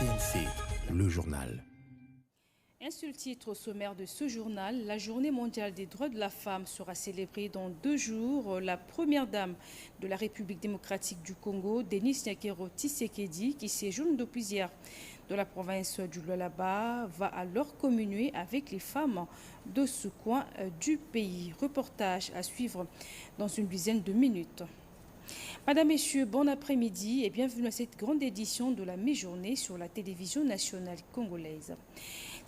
RTNC, le journal. Un seul titre au sommaire de ce journal, la Journée mondiale des droits de la femme sera célébrée dans 2 jours. La première dame de la République démocratique du Congo, Denis Nyakero Tshisekedi, qui séjourne depuis hier dans la province du Lualaba, va alors communier avec les femmes de ce coin du pays. Reportage à suivre dans une dizaine de minutes. Madame, Messieurs, bon après-midi et bienvenue à cette grande édition de la mi-journée sur la télévision nationale congolaise.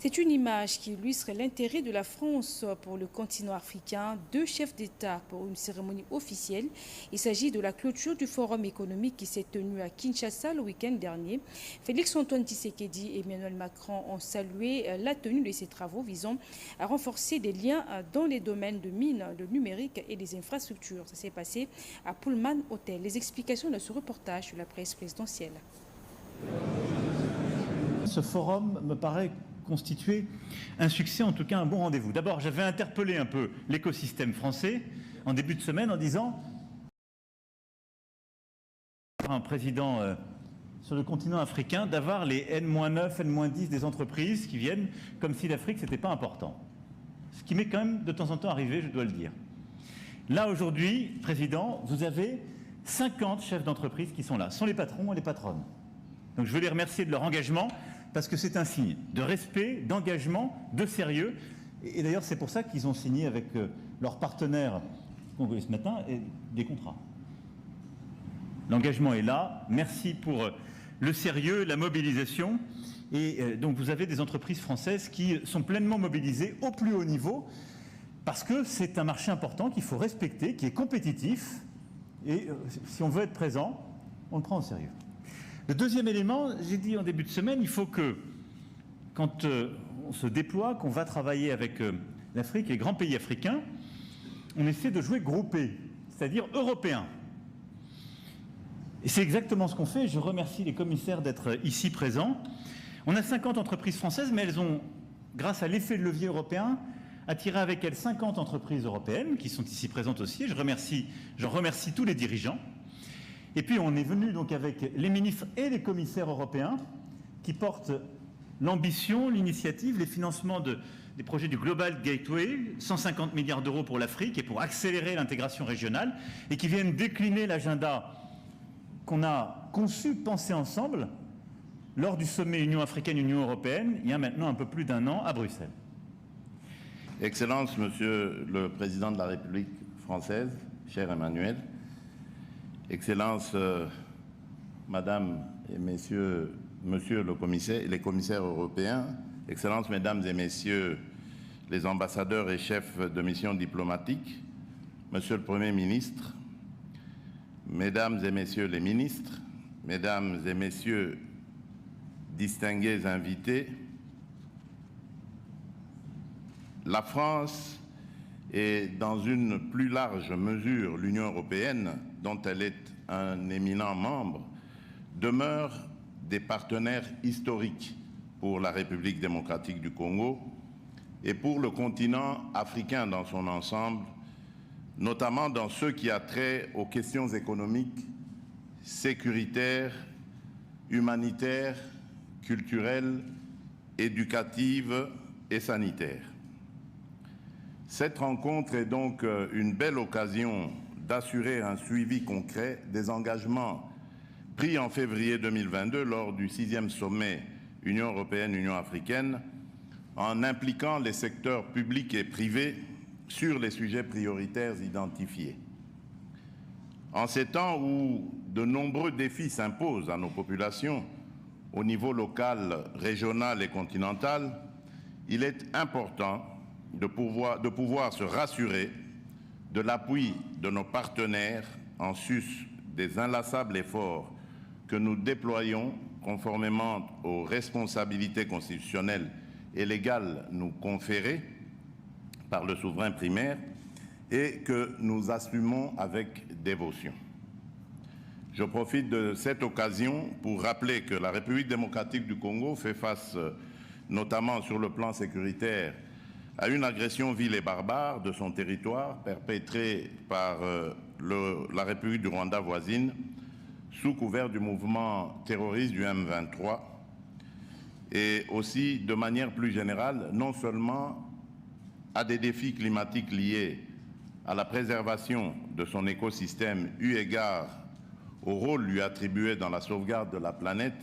C'est une image qui illustre l'intérêt de la France pour le continent africain. 2 chefs d'État pour une cérémonie officielle. Il s'agit de la clôture du forum économique qui s'est tenu à Kinshasa le week-end dernier. Félix-Antoine Tshisekedi et Emmanuel Macron ont salué la tenue de ces travaux visant à renforcer des liens dans les domaines de mines, le numérique et des infrastructures. Ça s'est passé à Pullman Hotel. Les explications de ce reportage de la presse présidentielle. Ce forum me paraît constituer un succès, en tout cas un bon rendez-vous. D'abord, j'avais interpellé un peu l'écosystème français en début de semaine en disant un président sur le continent africain d'avoir les N-9, N-10 des entreprises qui viennent comme si l'Afrique c'était pas important. Ce qui m'est quand même de temps en temps arrivé, je dois le dire. Là aujourd'hui, président, vous avez 50 chefs d'entreprise qui sont là. Ce sont les patrons et les patronnes. Donc je veux les remercier de leur engagement parce que c'est un signe de respect, d'engagement, de sérieux. Et d'ailleurs, c'est pour ça qu'ils ont signé avec leurs partenaires congolais ce matin des contrats. L'engagement est là. Merci pour le sérieux, la mobilisation. Et donc vous avez des entreprises françaises qui sont pleinement mobilisées au plus haut niveau parce que c'est un marché important qu'il faut respecter, qui est compétitif. Et si on veut être présent, on le prend au sérieux. Le deuxième élément, j'ai dit en début de semaine, il faut que, quand on se déploie, qu'on va travailler avec l'Afrique et les grands pays africains, on essaie de jouer groupé, c'est-à-dire européen. Et c'est exactement ce qu'on fait. Je remercie les commissaires d'être ici présents. On a 50 entreprises françaises, mais elles ont, grâce à l'effet de levier européen, attiré avec elles 50 entreprises européennes qui sont ici présentes aussi. Je remercie tous les dirigeants. Et puis on est venu donc avec les ministres et les commissaires européens qui portent l'ambition, l'initiative, les financements des projets du Global Gateway, 150 milliards d'euros pour l'Afrique et pour accélérer l'intégration régionale et qui viennent décliner l'agenda qu'on a conçu, pensé ensemble lors du sommet Union africaine-Union européenne il y a maintenant un peu plus d'1 an à Bruxelles. Excellence, Monsieur le Président de la République française, cher Emmanuel, Excellences, Madame et Messieurs, Monsieur le Commissaire et les commissaires européens, Excellences, Mesdames et Messieurs les ambassadeurs et chefs de mission diplomatique, Monsieur le Premier ministre, Mesdames et Messieurs les ministres, Mesdames et Messieurs distingués invités, la France et dans une plus large mesure l'Union européenne, dont elle est un éminent membre, demeurent des partenaires historiques pour la République démocratique du Congo et pour le continent africain dans son ensemble, notamment dans ce qui a trait aux questions économiques, sécuritaires, humanitaires, culturelles, éducatives et sanitaires. Cette rencontre est donc une belle occasion d'assurer un suivi concret des engagements pris en février 2022 lors du 6e sommet Union européenne-Union africaine en impliquant les secteurs publics et privés sur les sujets prioritaires identifiés. En ces temps où de nombreux défis s'imposent à nos populations au niveau local, régional et continental, il est important de pouvoir se rassurer de l'appui de nos partenaires en sus des inlassables efforts que nous déployons conformément aux responsabilités constitutionnelles et légales nous conférées par le souverain primaire et que nous assumons avec dévotion. Je profite de cette occasion pour rappeler que la République démocratique du Congo fait face, notamment sur le plan sécuritaire, à une agression vile et barbare de son territoire perpétrée par la République du Rwanda voisine sous couvert du mouvement terroriste du M23 et aussi de manière plus générale, non seulement à des défis climatiques liés à la préservation de son écosystème eu égard au rôle lui attribué dans la sauvegarde de la planète,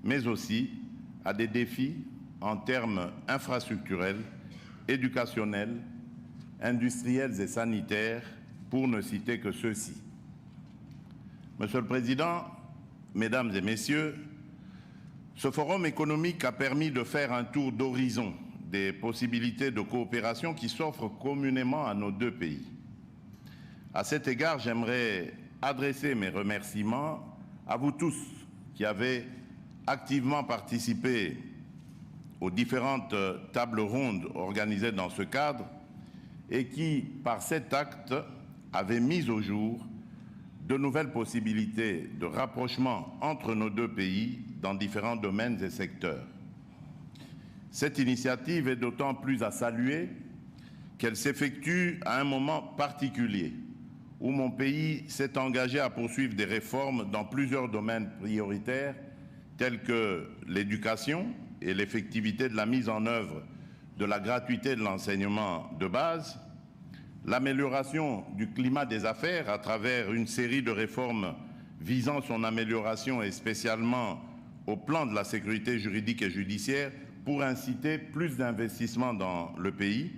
mais aussi à des défis en termes infrastructurels, éducationnels, industriels et sanitaires, pour ne citer que ceux-ci. Monsieur le Président, Mesdames et Messieurs, ce forum économique a permis de faire un tour d'horizon des possibilités de coopération qui s'offrent communément à nos deux pays. À cet égard, j'aimerais adresser mes remerciements à vous tous qui avez activement participé aux différentes tables rondes organisées dans ce cadre et qui, par cet acte, avaient mis au jour de nouvelles possibilités de rapprochement entre nos deux pays dans différents domaines et secteurs. Cette initiative est d'autant plus à saluer qu'elle s'effectue à un moment particulier où mon pays s'est engagé à poursuivre des réformes dans plusieurs domaines prioritaires tels que l'éducation et l'effectivité de la mise en œuvre de la gratuité de l'enseignement de base, l'amélioration du climat des affaires à travers une série de réformes visant son amélioration et spécialement au plan de la sécurité juridique et judiciaire pour inciter plus d'investissements dans le pays,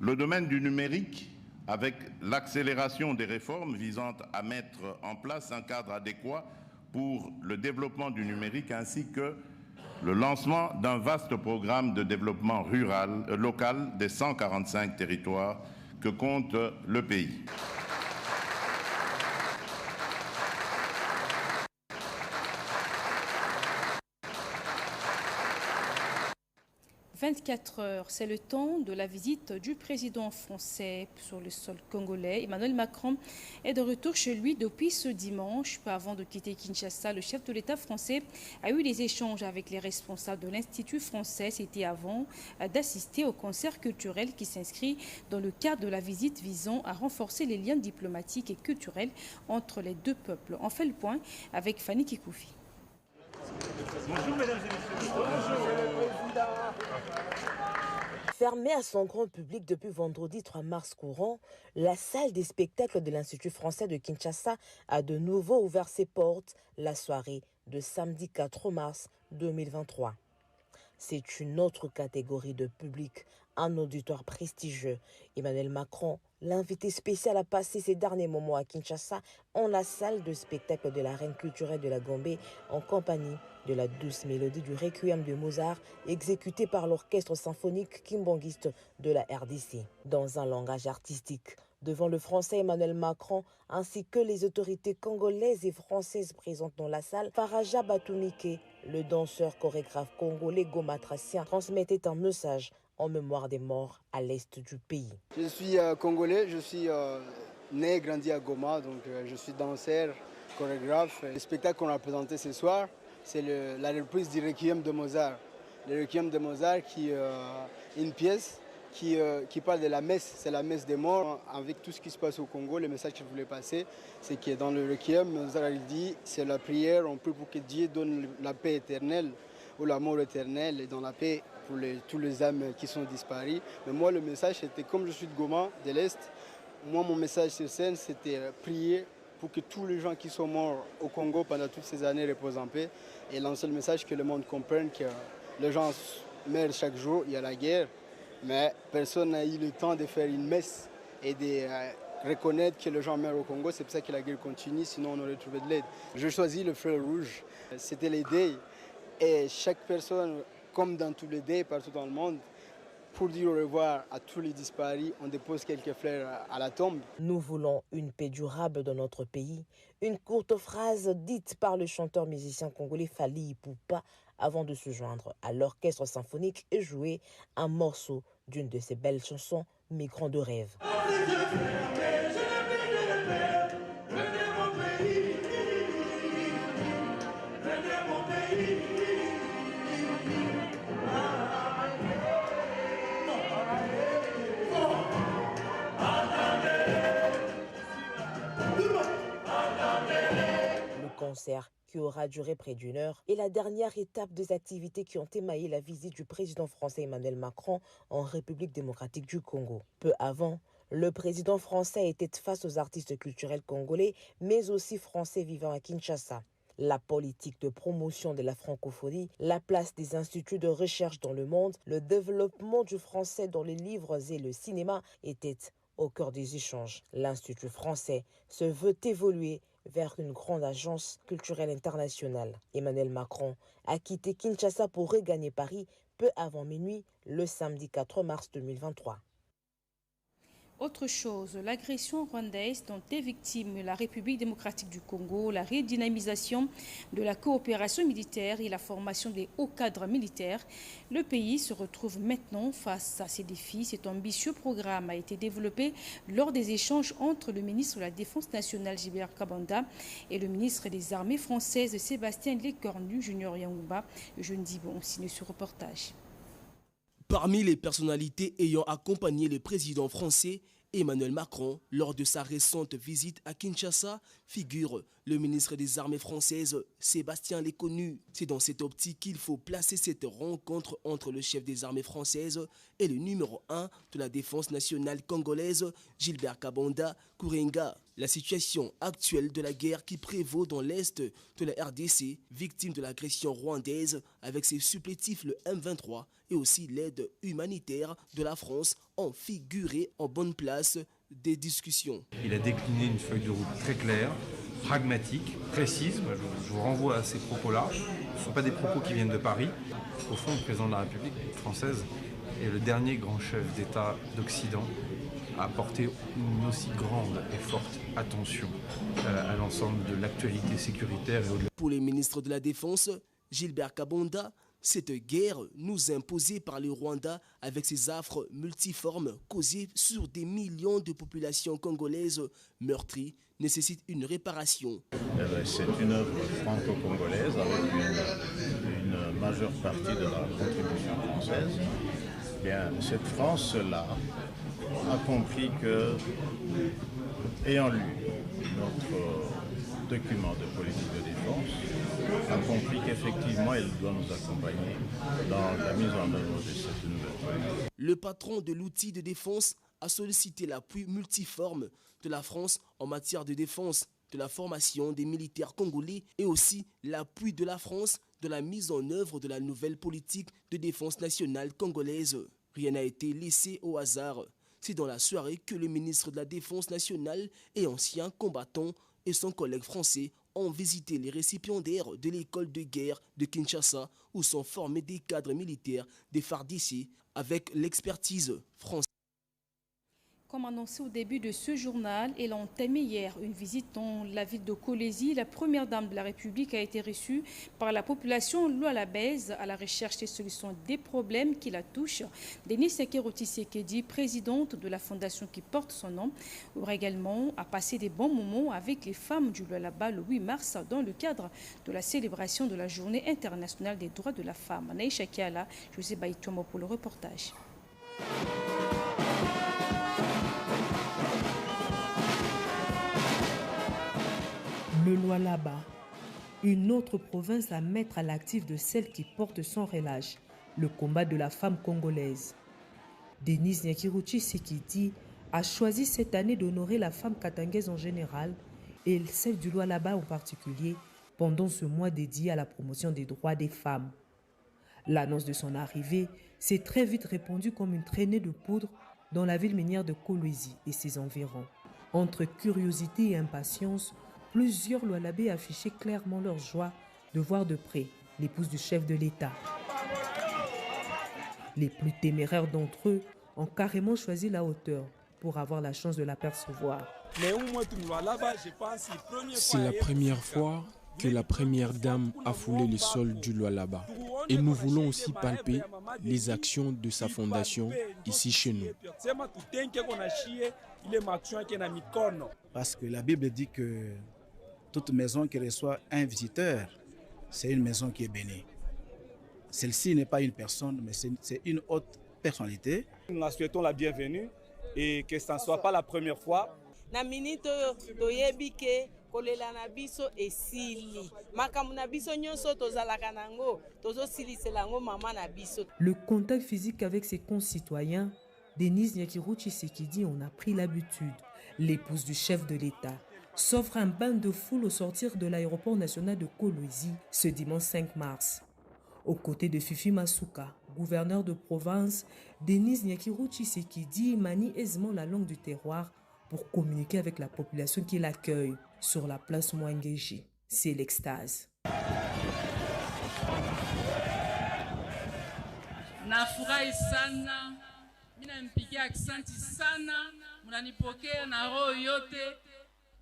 le domaine du numérique avec l'accélération des réformes visant à mettre en place un cadre adéquat pour le développement du numérique ainsi que le lancement d'un vaste programme de développement local des 145 territoires que compte le pays. « 24 heures, c'est le temps de la visite du président français sur le sol congolais. Emmanuel Macron est de retour chez lui depuis ce dimanche. Peu avant de quitter Kinshasa, le chef de l'État français a eu des échanges avec les responsables de l'Institut français. C'était avant d'assister au concert culturel qui s'inscrit dans le cadre de la visite visant à renforcer les liens diplomatiques et culturels entre les deux peuples. On fait le point avec Fanny Kikoufi. Bonjour mesdames et messieurs. Bonjour. Fermée à son grand public depuis vendredi 3 mars courant, la salle des spectacles de l'Institut français de Kinshasa a de nouveau ouvert ses portes la soirée de samedi 4 mars 2023. C'est une autre catégorie de public, un auditoire prestigieux. Emmanuel Macron, l'invité spécial, a passé ses derniers moments à Kinshasa en la salle de spectacle de la Reine culturelle de la Gambie en compagnie de la douce mélodie du Requiem de Mozart exécuté par l'orchestre symphonique kimbangiste de la RDC. Dans un langage artistique, devant le Français Emmanuel Macron ainsi que les autorités congolaises et françaises présentes dans la salle, Faraja Batumike, le danseur chorégraphe congolais gomatracien, transmettait un message en mémoire des morts à l'est du pays. Je suis congolais, je suis né et grandi à Goma, donc je suis danseur, chorégraphe. Le spectacle qu'on a présenté ce soir, c'est la reprise du Requiem de Mozart. Le Requiem de Mozart qui est une pièce qui parle de la messe, c'est la messe des morts. Avec tout ce qui se passe au Congo, le message que je voulais passer, c'est que dans le Requiem, Mozart il dit, c'est la prière, on prie pour que Dieu donne la paix éternelle ou la mort éternelle et dans la paix pour tous les âmes qui sont disparues. Mais moi, le message, c'était comme je suis de Goma, de l'Est, moi, mon message sur scène, c'était prier pour que tous les gens qui sont morts au Congo pendant toutes ces années reposent en paix et lancer le message que le monde comprenne que les gens meurent chaque jour, il y a la guerre, mais personne n'a eu le temps de faire une messe et de reconnaître que les gens meurent au Congo. C'est pour ça que la guerre continue, sinon on aurait trouvé de l'aide. J'ai choisi le fleur rouge, c'était l'idée. Et chaque personne, comme dans tous les dés partout dans le monde, pour dire au revoir à tous les disparus, on dépose quelques fleurs à la tombe. Nous voulons une paix durable dans notre pays. Une courte phrase dite par le chanteur-musicien congolais Fally Ipupa avant de se joindre à l'orchestre symphonique et jouer un morceau d'une de ses belles chansons, Migrants de rêve. Concert qui aura duré près d'1 heure est la dernière étape des activités qui ont émaillé la visite du président français Emmanuel Macron en République démocratique du Congo. Peu avant, le président français était face aux artistes culturels congolais, mais aussi français vivant à Kinshasa. La politique de promotion de la francophonie, la place des instituts de recherche dans le monde, le développement du français dans les livres et le cinéma étaient au cœur des échanges. L'Institut français se veut évoluer vers une grande agence culturelle internationale. Emmanuel Macron a quitté Kinshasa pour regagner Paris peu avant minuit le samedi 4 mars 2023. Autre chose, l'agression rwandaise dont est victime la République démocratique du Congo, la redynamisation de la coopération militaire et la formation des hauts cadres militaires. Le pays se retrouve maintenant face à ces défis. Cet ambitieux programme a été développé lors des échanges entre le ministre de la Défense nationale, Gilbert Kabanda, et le ministre des Armées françaises, Sébastien Lecornu, Junior Yangouba. Je ne dis bon, signe ce reportage. Parmi les personnalités ayant accompagné le président français Emmanuel Macron lors de sa récente visite à Kinshasa figure le ministre des Armées françaises Sébastien Lecornu. C'est dans cette optique qu'il faut placer cette rencontre entre le chef des armées françaises et le numéro 1 de la défense nationale congolaise, Gilbert Kabanda Kourenga. La situation actuelle de la guerre qui prévaut dans l'est de la RDC, victime de l'agression rwandaise avec ses supplétifs le M23 et aussi l'aide humanitaire de la France ont figuré en bonne place des discussions. Il a décliné une feuille de route très claire, pragmatique, précise. Je vous renvoie à ces propos-là. Ce ne sont pas des propos qui viennent de Paris. Au fond, le président de la République française est le dernier grand chef d'État d'Occident à porter une aussi grande et forte attention à l'ensemble de l'actualité sécuritaire et au-delà. Pour le ministre de la Défense, Gilbert Kabanda, cette guerre nous imposée par le Rwanda avec ses affres multiformes causées sur des millions de populations congolaises meurtries nécessite une réparation. C'est une œuvre franco-congolaise avec une majeure partie de la contribution française. Bien, cette France-là a compris que, ayant lu notre document de politique de défense, a compris qu'effectivement, elle doit nous accompagner dans la mise en œuvre de cette nouvelle politique. Le patron de l'outil de défense a sollicité l'appui multiforme de la France en matière de défense, de la formation des militaires congolais et aussi l'appui de la France de la mise en œuvre de la nouvelle politique de défense nationale congolaise. Rien n'a été laissé au hasard. C'est dans la soirée que le ministre de la Défense nationale et ancien combattant et son collègue français ont visité les récipiendaires de l'école de guerre de Kinshasa où sont formés des cadres militaires des FARDC avec l'expertise française. Comme annoncé au début de ce journal, elle a entamé hier une visite dans la ville de Kolwezi. La première dame de la République a été reçue par la population lualabaise à la recherche des solutions des problèmes qui la touchent. Denis Nyakero Tshisekedi, présidente de la fondation qui porte son nom, aura également à passer des bons moments avec les femmes du Lualaba le 8 mars dans le cadre de la célébration de la Journée internationale des droits de la femme. Naïcha Kiala, José Baïtomo pour le reportage. Le Lualaba, une autre province à mettre à l'actif de celle qui porte sans relâche le combat de la femme congolaise. Denis Nyakero Tshisekedi a choisi cette année d'honorer la femme katangaise en général et celle du Lualaba en particulier pendant ce mois dédié à la promotion des droits des femmes. L'annonce de son arrivée s'est très vite répandue comme une traînée de poudre dans la ville minière de Kolwezi et ses environs. Entre curiosité et impatience, plusieurs Lualabais affichaient clairement leur joie de voir de près l'épouse du chef de l'État. Les plus téméraires d'entre eux ont carrément choisi la hauteur pour avoir la chance de l'apercevoir. C'est la première fois que la première dame a foulé le sol du Lualaba. Et nous voulons aussi palper les actions de sa fondation ici chez nous. Parce que la Bible dit que toute maison qui reçoit un visiteur, c'est une maison qui est bénie. Celle-ci n'est pas une personne, mais c'est une haute personnalité. Nous la souhaitons la bienvenue et que ce ne soit pas la première fois. kolela na biso esili makambo na biso nyonso tozalaka nango tozosilisela yango mama na biso. Le contact physique avec ses concitoyens, Denise Nyakiro Tshisekedi en a pris l'habitude. L'épouse du chef de l'État s'offre un bain de foule au sortir de l'aéroport national de Kolwezi ce dimanche 5 mars. Aux côtés de Fifi Masuka, gouverneur de province, Denise Nyakiro Tshisekedi manie aisément la langue du terroir pour communiquer avec la population qui l'accueille sur la place Mwangeji. C'est l'extase. Nafurahi sana, mina mpige aksanti sana, munanipokea na roho yote.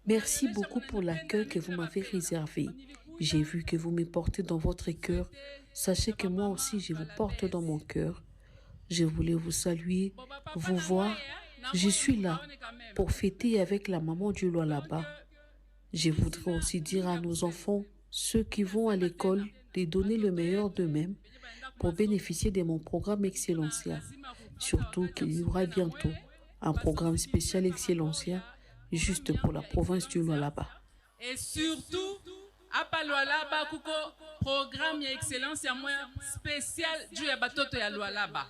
Merci beaucoup pour l'accueil que vous m'avez réservé. J'ai vu que vous me portez dans votre cœur. Sachez que moi aussi, je vous porte dans mon cœur. Je voulais vous saluer, vous voir. Je suis là pour fêter avec la maman du Lualaba. Je voudrais aussi dire à nos enfants, ceux qui vont à l'école, de donner le meilleur d'eux-mêmes pour bénéficier de mon programme Excellencia. Surtout qu'il y aura bientôt un programme spécial Excellencia juste pour la province du Lualaba. Et surtout, à Lualaba, kuko programme Excellencia spécial du Yabatoto ya Lualaba.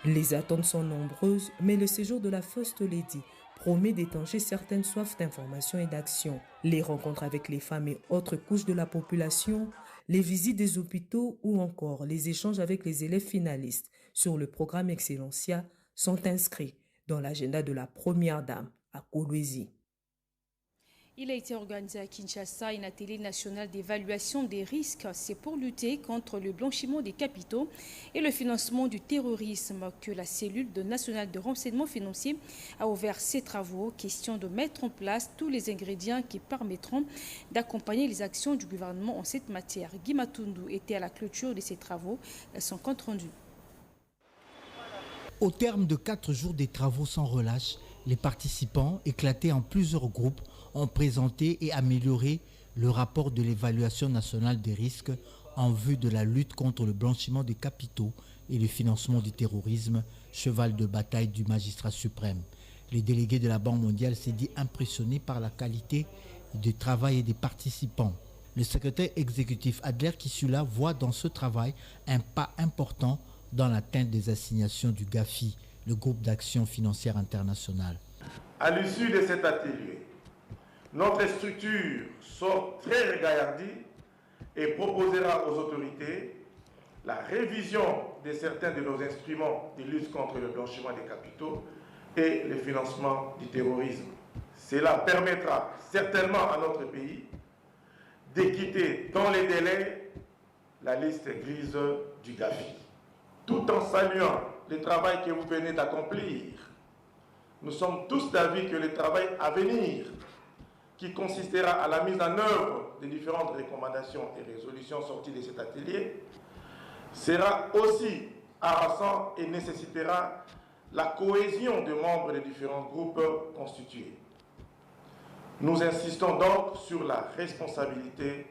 Les attentes sont nombreuses, mais le séjour de la First Lady promet d'étancher certaines soifs d'information et d'action. Les rencontres avec les femmes et autres couches de la population, les visites des hôpitaux ou encore les échanges avec les élèves finalistes sur le programme Excellencia sont inscrits dans l'agenda de la Première Dame à Kolwezi. Il a été organisé à Kinshasa un atelier national d'évaluation des risques. C'est pour lutter contre le blanchiment des capitaux et le financement du terrorisme que la cellule nationale de renseignement financier a ouvert ses travaux. Question de mettre en place tous les ingrédients qui permettront d'accompagner les actions du gouvernement en cette matière. Guy Matundu était à la clôture de ces travaux. Son compte rendu. Au terme de 4 jours des travaux sans relâche, les participants, éclatés en plusieurs groupes, ont présenté et amélioré le rapport de l'évaluation nationale des risques en vue de la lutte contre le blanchiment des capitaux et le financement du terrorisme, cheval de bataille du magistrat suprême. Les délégués de la Banque mondiale s'est dit impressionnés par la qualité du travail des participants. Le secrétaire exécutif Adler Kissula voit dans ce travail un pas important dans l'atteinte des assignations du GAFI, le groupe d'action financière internationale. À l'issue de cet atelier, notre structure sort très regardie et proposera aux autorités la révision de certains de nos instruments de lutte contre le blanchiment des capitaux et le financement du terrorisme. Cela permettra certainement à notre pays de quitter dans les délais la liste grise du GAFI. Tout en saluant le travail que vous venez d'accomplir, nous sommes tous d'avis que le travail à venir, qui consistera à la mise en œuvre des différentes recommandations et résolutions sorties de cet atelier, sera aussi harassant et nécessitera la cohésion des membres des différents groupes constitués. Nous insistons donc sur la responsabilité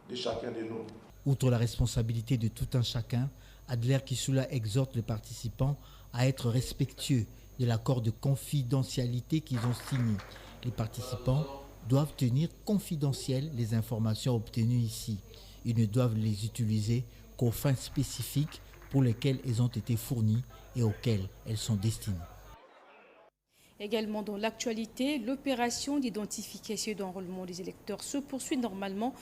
de chacun de nous. Outre la responsabilité de tout un chacun, Adler Kissula exhorte les participants à être respectueux de l'accord de confidentialité qu'ils ont signé. Les participants doivent tenir confidentielles les informations obtenues ici. Ils ne doivent les utiliser qu'aux fins spécifiques pour lesquelles elles ont été fournies et auxquelles elles sont destinées. Également dans l'actualité, l'opération d'identification et d'enrôlement des électeurs se poursuit normalement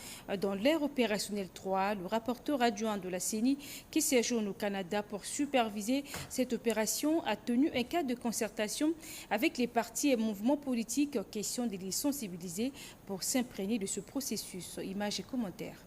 dans l'ère opérationnelle 3. Le rapporteur adjoint de la CENI qui séjourne au Canada pour superviser cette opération a tenu un cadre de concertation avec les partis et mouvements politiques, question de les sensibiliser pour s'imprégner de ce processus. Images et commentaires.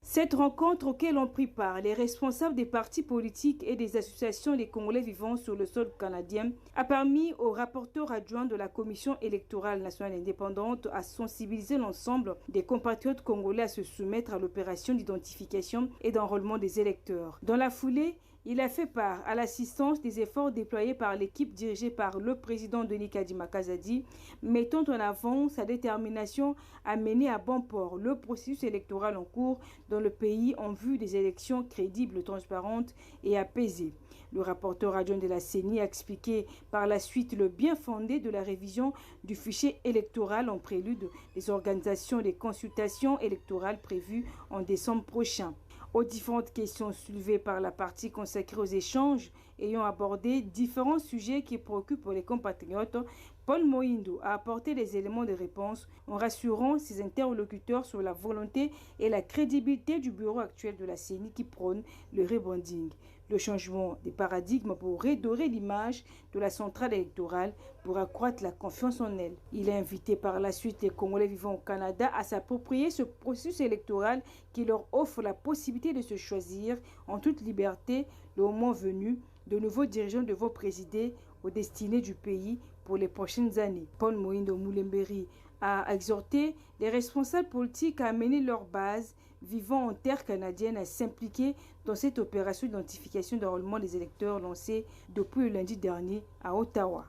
Cette rencontre auquel ont pris part les responsables des partis politiques et des associations des Congolais vivant sur le sol canadien a permis au rapporteur adjoint de la Commission électorale nationale indépendante à sensibiliser l'ensemble des compatriotes congolais à se soumettre à l'opération d'identification et d'enrôlement des électeurs. Dans la foulée, Il a fait part à l'assistance des efforts déployés par l'équipe dirigée par le président Denis Kadima Kazadi, mettant en avant sa détermination à mener à bon port le processus électoral en cours dans le pays en vue des élections crédibles, transparentes et apaisées. Le rapporteur adjoint de la CENI a expliqué par la suite le bien fondé de la révision du fichier électoral en prélude des organisations des consultations électorales prévues en décembre prochain. Aux différentes questions soulevées par la partie consacrée aux échanges ayant abordé différents sujets qui préoccupent les compatriotes, Paul Moïndo a apporté des éléments de réponse en rassurant ses interlocuteurs sur la volonté et la crédibilité du bureau actuel de la CENI qui prône le rebranding, le changement des paradigmes pour redorer l'image de la centrale électorale pour accroître la confiance en elle. Il a invité par la suite les Congolais vivant au Canada à s'approprier ce processus électoral qui leur offre la possibilité de se choisir en toute liberté le moment venu de nouveaux dirigeants devront présider aux destinées du pays pour les prochaines années. Paul Moïndo Moulemberi a exhorté les responsables politiques à amener leur base vivant en terre canadienne à s'impliquer dans cette opération d'identification d'enrôlement des électeurs lancée depuis le lundi dernier à Ottawa.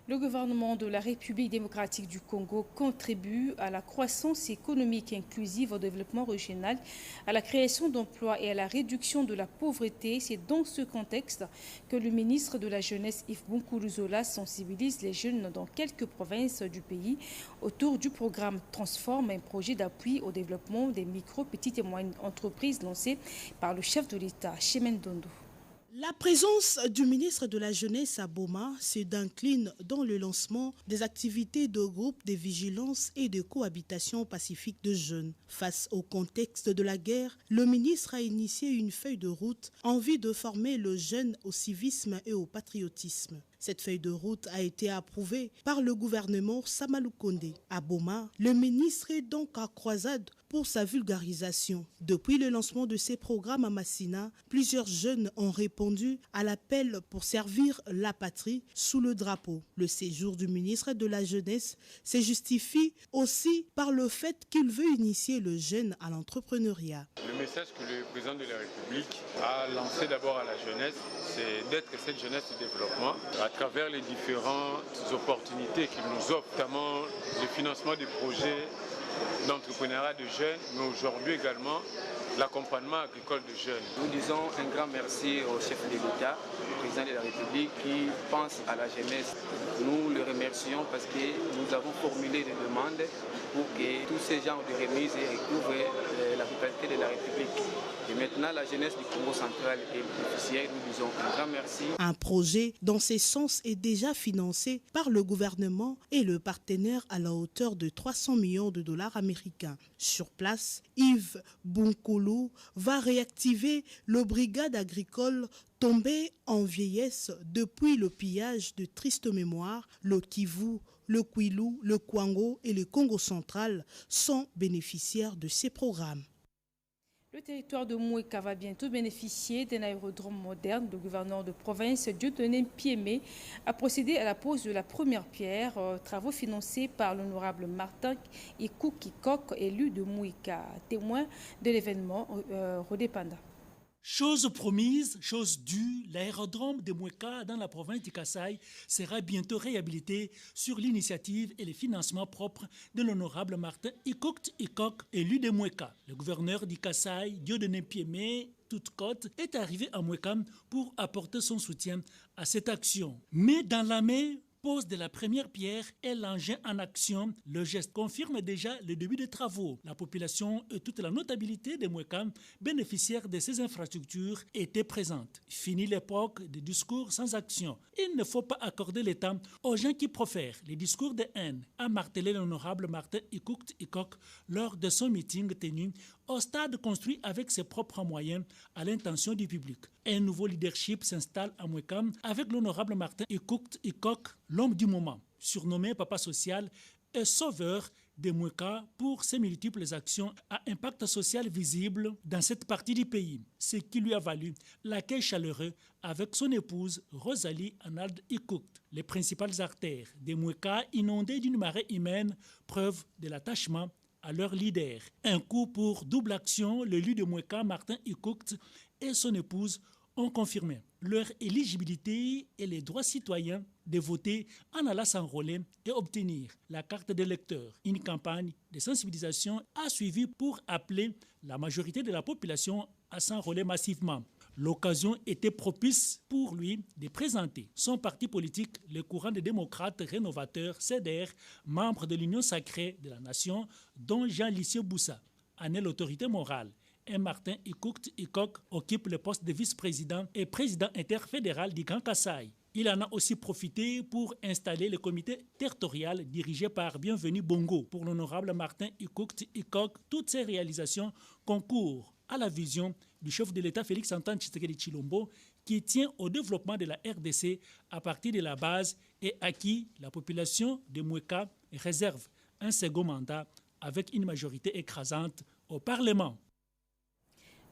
Le gouvernement de la République démocratique du Congo contribue à la croissance économique inclusive, au développement régional, à la création d'emplois et à la réduction de la pauvreté. C'est dans ce contexte que le ministre de la Jeunesse, Yves Bonkoulouzola, sensibilise les jeunes dans quelques provinces du pays autour du programme Transforme, un projet d'appui au développement des micro, petites et moyennes entreprises lancé par le chef de l'État, Chemen Dondo. La présence du ministre de la Jeunesse à Boma se décline dans le lancement des activités de groupes de vigilance et de cohabitation pacifique de jeunes. Face au contexte de la guerre, le ministre a initié une feuille de route en vue de former le jeune au civisme et au patriotisme. Cette feuille de route a été approuvée par le gouvernement Samalou Kondé. À Boma, le ministre est donc à croisade pour sa vulgarisation. Depuis le lancement de ces programmes à Massina, plusieurs jeunes ont répondu à l'appel pour servir la patrie sous le drapeau. Le séjour du ministre de la Jeunesse se justifie aussi par le fait qu'il veut initier le jeune à l'entrepreneuriat. Le message que le président de la République a lancé d'abord à la jeunesse, c'est d'être cette jeunesse de développement à travers les différentes opportunités qu'il nous offre, notamment le financement des projets d'entrepreneuriat de jeunes, mais aujourd'hui également l'accompagnement agricole de jeunes. Nous disons un grand merci au chef de l'État, au président de la République qui pense à la jeunesse. Nous le remercions parce que nous avons formulé des demandes pour que tous ces genres de remises recouvrent la totalité de la République. Et maintenant, la jeunesse du Congo central est bénéficiaire. Nous disons un grand merci. Un projet dans ce sens est déjà financé par le gouvernement et le partenaire à la hauteur de 300 millions de dollars américains. Sur place, Yves Bunkoulou va réactiver le brigade agricole tombée en vieillesse depuis le pillage de tristes mémoires. Le Kivu, le Kwilu, le Kwango et le Congo central sont bénéficiaires de ces programmes. Le territoire de Mouéka va bientôt bénéficier d'un aérodrome moderne. Le gouverneur de province, Dieudonné Piémé, a procédé à la pose de la première pierre, travaux financés par l'honorable Martin Ikoukikok, élu de Mouéka. Témoin de l'événement, Rodé Panda. Chose promise, chose due, l'aérodrome de Mouéka dans la province du Kasaï sera bientôt réhabilité sur l'initiative et les financements propres de l'honorable Martin Ikoukikok, élu de Mouéka. Le gouverneur du Kasaï, Dieudonné Piémé, toute côte, est arrivé à Mouéka pour apporter son soutien à cette action. Mais dans la main, pose de la première pierre et l'engin en action. Le geste confirme déjà le début des travaux. La population et toute la notabilité de Mouéka, bénéficiaires de ces infrastructures, étaient présentes. Fini l'époque des discours sans action. Il ne faut pas accorder le temps aux gens qui profèrent les discours de haine, a martelé l'honorable Martin Ikoukikok lors de son meeting tenu au stade construit avec ses propres moyens à l'intention du public. Un nouveau leadership s'installe à Mouéka avec l'honorable Martin Ikoukikok, l'homme du moment, surnommé Papa Social et sauveur de Mouéka pour ses multiples actions à impact social visible dans cette partie du pays, ce qui lui a valu l'accueil chaleureux avec son épouse Rosalie Anald Ikoukikok. Les principales artères de Mouéka inondées d'une marée humaine, preuve de l'attachement à leur leader. Un coup pour double action, l'élu de Mouéka, Martin Ikoukikok, et son épouse ont confirmé leur éligibilité et les droits citoyens de voter en allant s'enrôler et obtenir la carte d'électeur. Une campagne de sensibilisation a suivi pour appeler la majorité de la population à s'enrôler massivement. L'occasion était propice pour lui de présenter son parti politique, le courant des démocrates rénovateurs CDR, membre de l'Union sacrée de la nation, dont Jean-Lycée Boussa en est l'autorité morale. Et Martin Ikouk occupe le poste de vice-président et président interfédéral du Grand Kasaï. Il en a aussi profité pour installer le comité territorial dirigé par Bienvenu Bongo. Pour l'honorable Martin Ikouk, toutes ces réalisations concourent à la vision du chef de l'État Félix-Antoine Tshisekedi Tshilombo qui tient au développement de la RDC à partir de la base et à qui la population de Moueka réserve un second mandat avec une majorité écrasante au Parlement.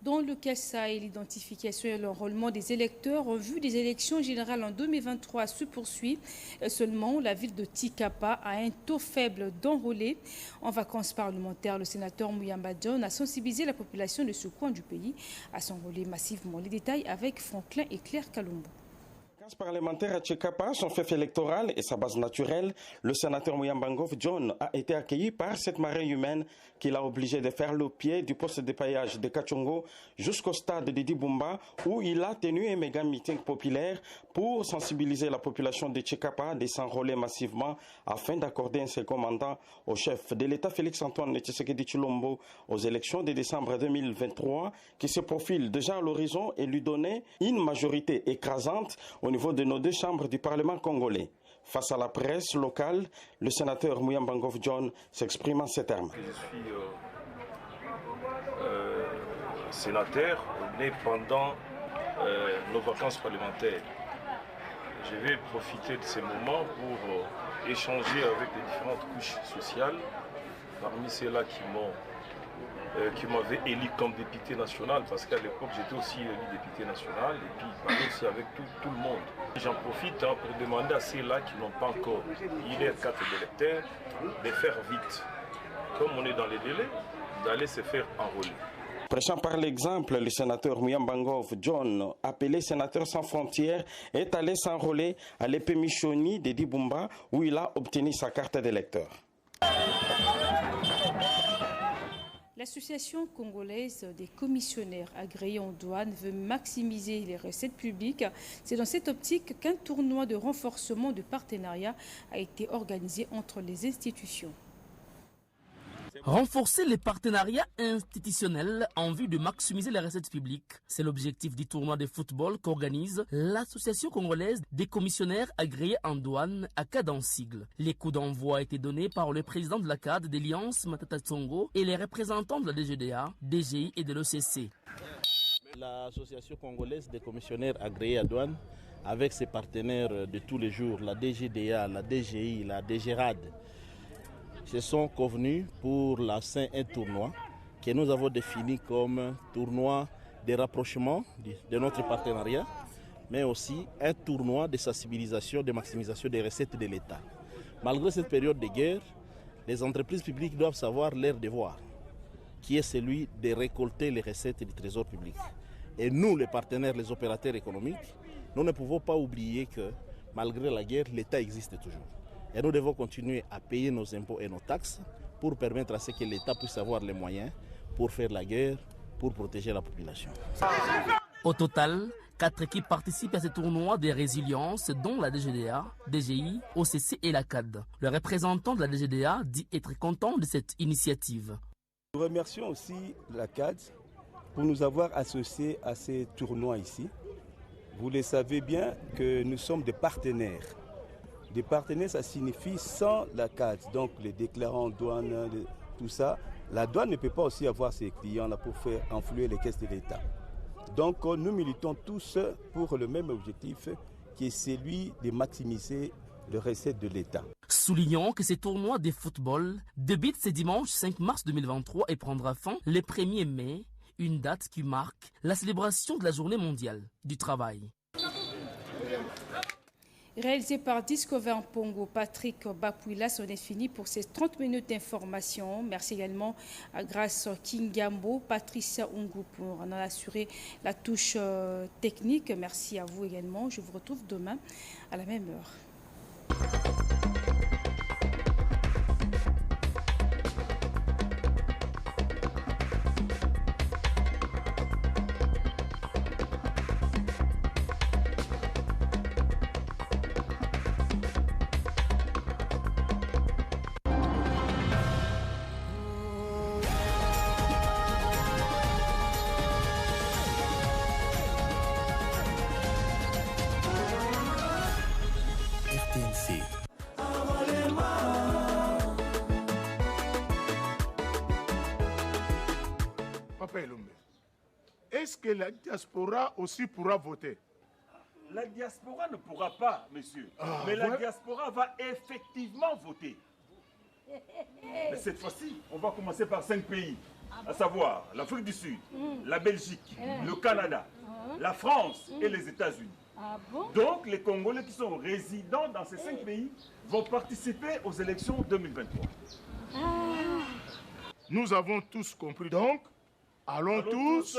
Dans le Kasaï, l'identification et l'enrôlement des électeurs en vue des élections générales en 2023 se poursuit. Seulement, la ville de Tikapa a un taux faible d'enrôlés. En vacances parlementaires, le sénateur Mouyamba John a sensibilisé la population de ce coin du pays à s'enrôler massivement. Les détails avec Franklin et Claire Kalumbo. Parlementaire à Tchekapa, son fief électoral et sa base naturelle, le sénateur Mouyambangov John a été accueilli par cette marée humaine qui l'a obligé de faire le pied du poste de paillage de Kachongo jusqu'au stade de Didibumba où il a tenu un méga meeting populaire pour sensibiliser la population de Tchekapa de s'enrôler massivement afin d'accorder un second mandat au chef de l'État Félix-Antoine Tshisekedi Tshilombo aux élections de décembre 2023 qui se profilent déjà à l'horizon et lui donner une majorité écrasante au niveau de nos deux chambres du Parlement congolais. Face à la presse locale, le sénateur Mouyambangov John s'exprime en ces termes. Je suis sénateur, né pendant nos vacances parlementaires. Je vais profiter de ces moments pour échanger avec les différentes couches sociales, parmi ceux-là qui m'avaient élu comme député national, parce qu'à l'époque j'étais aussi élu député national, et puis parler aussi avec tout le monde. J'en profite pour demander à ceux-là qui n'ont pas encore eu leur carte d'électeur de faire vite. Comme on est dans les délais, d'aller se faire enrôler. Prêchant par l'exemple, le sénateur Mouyambangov John, appelé sénateur sans frontières, est allé s'enrôler à l'épée Michoni de Dibumba où il a obtenu sa carte d'électeur. L'Association congolaise des commissionnaires agréés en douane veut maximiser les recettes publiques. C'est dans cette optique qu'un tournoi de renforcement de partenariat a été organisé entre les institutions. Renforcer les partenariats institutionnels en vue de maximiser les recettes publiques, c'est l'objectif du tournoi de football qu'organise l'Association congolaise des commissionnaires agréés en douane, ACAD en sigle. Les coups d'envoi a été donnés par le président de l'ACAD, d'Alliance Matata Tsongo, et les représentants de la DGDA, DGI et de l'OCC. L'Association congolaise des commissionnaires agréés à douane, avec ses partenaires de tous les jours, la DGDA, la DGI, la DGRAD, se sont convenus pour lancer un tournoi que nous avons défini comme tournoi de rapprochement de notre partenariat, mais aussi un tournoi de sensibilisation, de maximisation des recettes de l'État. Malgré cette période de guerre, les entreprises publiques doivent savoir leur devoir, qui est celui de récolter les recettes du trésor public. Et nous, les partenaires, les opérateurs économiques, nous ne pouvons pas oublier que malgré la guerre, l'État existe toujours. Et nous devons continuer à payer nos impôts et nos taxes pour permettre à ce que l'État puisse avoir les moyens pour faire la guerre, pour protéger la population. Au total, 4 équipes participent à ce tournoi de résilience, dont la DGDA, DGI, OCC et la CAD. Le représentant de la DGDA dit être content de cette initiative. Nous remercions aussi la CAD pour nous avoir associés à ces tournois ici. Vous le savez bien que nous sommes des partenaires. Des partenaires, ça signifie sans la CAD, donc les déclarants douane, tout ça. La douane ne peut pas aussi avoir ses clients-là pour faire enfluer les caisses de l'État. Donc nous militons tous pour le même objectif qui est celui de maximiser les recettes de l'État. Soulignons que ce tournoi de football débute ce dimanche 5 mars 2023 et prendra fin le 1er mai, une date qui marque la célébration de la Journée mondiale du travail. Réalisé par Discover Pongo, Patrick Bapouila, c'en est fini pour ces 30 minutes d'information. Merci également à Grace Kingambo, Patricia Ungu pour en assurer la touche technique. Merci à vous également. Je vous retrouve demain à la même heure. Papa Elombe, est-ce que la diaspora aussi pourra voter? La diaspora ne pourra pas, monsieur. Mais la diaspora va effectivement voter. Mais cette fois-ci, on va commencer par 5 pays, à savoir l'Afrique du Sud, la Belgique, le Canada, la France et les États-Unis. Donc, les Congolais qui sont résidents dans ces 5 pays vont participer aux élections 2023. Nous avons tous compris. Donc, allons tous